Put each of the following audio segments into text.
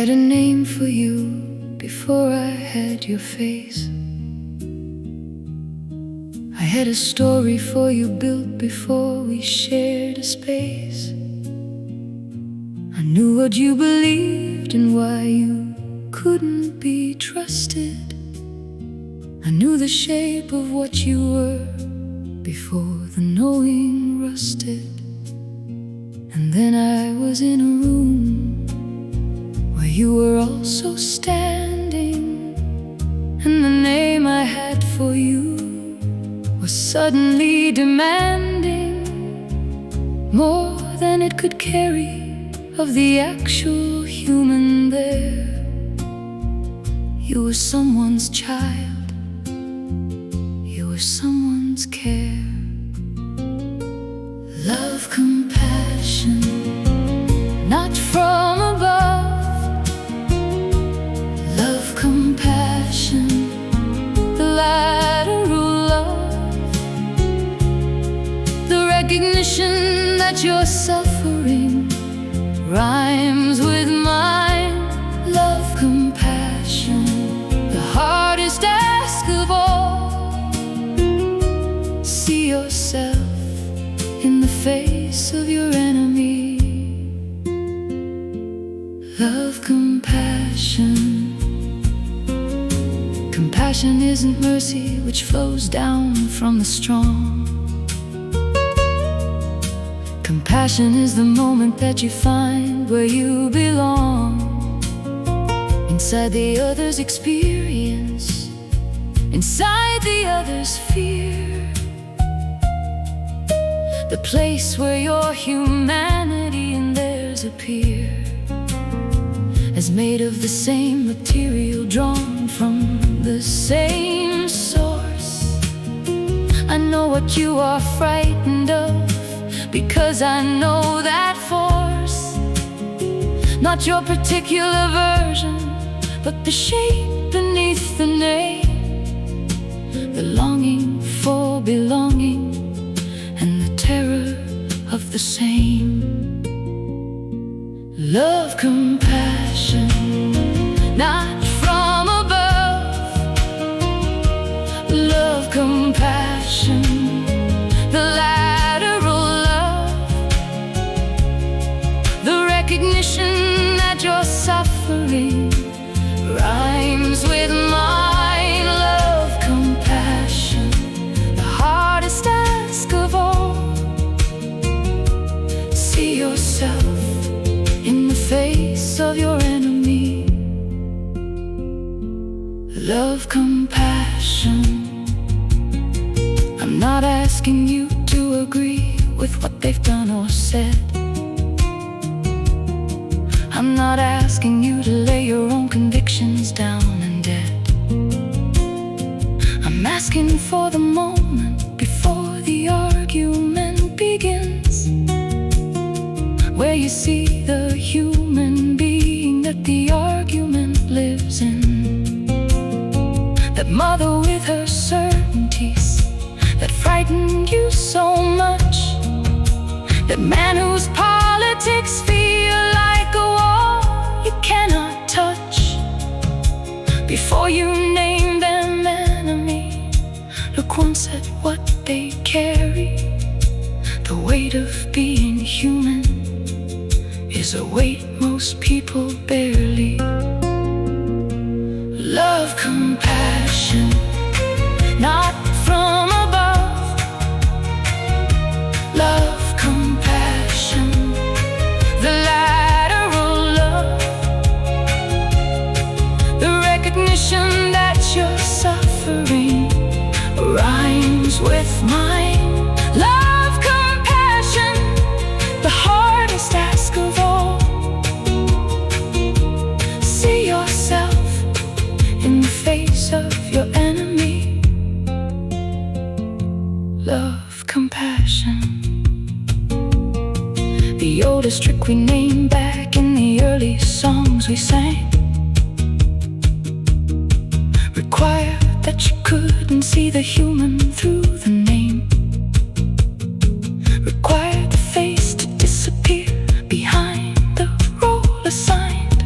had a name for you before I had your face. I had a story for you built before we shared a space. I knew what you believed and why you couldn't be trusted. I knew the shape of what you were before the knowing rusted. And then I was in a room where you were also standing, and the name I had for you was suddenly demanding more than it could carry of the actual human there. You were someone's child, you were someone's care. Love, compassion, not from above. Love, compassion, the lateral love. The recognition that you're suffering rhymes with mine. Love, compassion, the hardest ask of all. See yourself in the face of your enemy. Love, compassion. Compassion isn't mercy which flows down from the strong. Compassion is the moment that you find where you belong, inside the other's experience, inside the other's fear. The place where your humanity and theirs appear, as made of the same material, drawn from the same source. I know what you are frightened of, because I know that force. Not your particular version, but the shape beneath the name. The longing for belonging and the terror of the same. Love, compassion, not from above. Love, compassion, the lateral love. The recognition that you're suffering rhymes with mine. Love, compassion, the hardest ask of all. See yourself in the face of your enemy. Love, compassion. I'm not asking you to agree with what they've done or said. I'm not asking you to lay your own convictions down and dead. I'm asking for the moment before the argument begins, where you see the human being that the argument lives in. That mother with her certainties that frightened you so much. That man whose politics feel like a wall you cannot touch. Before you name them enemy, look once at what they carry. The weight of being human is a weight most people barely. Love, compassion, not from above. Love, compassion, the lateral love. The recognition that you're suffering rhymes with mine. Love, compassion, the hardest ask of all. See yourself in the face of your enemy. Love, compassion. The oldest trick we named back in the early songs we sang required that you couldn't see the human through the name. Required the face to disappear behind the role assigned.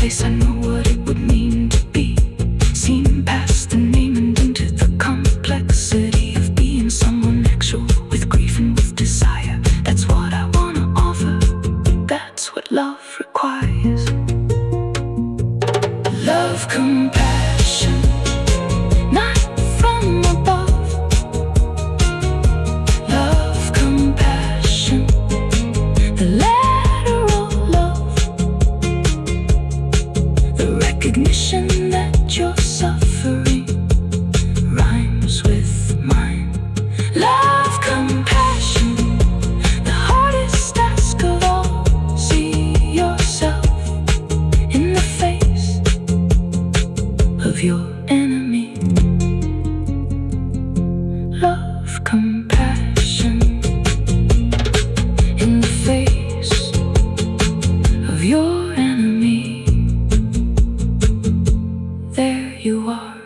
place, I know what it would mean to be seen past the name and into the complexity of being someone actual, with grief and with desire. That's what I wanna offer. That's what love requires. Love, compassion, not from above. Love, compassion, the lateral love, the recognition that you're suffering rhymes with mine. Love, compassion, the hardest task of all. See yourself in the face of your enemy. Love, compassion, in the face of your enemy. There you are.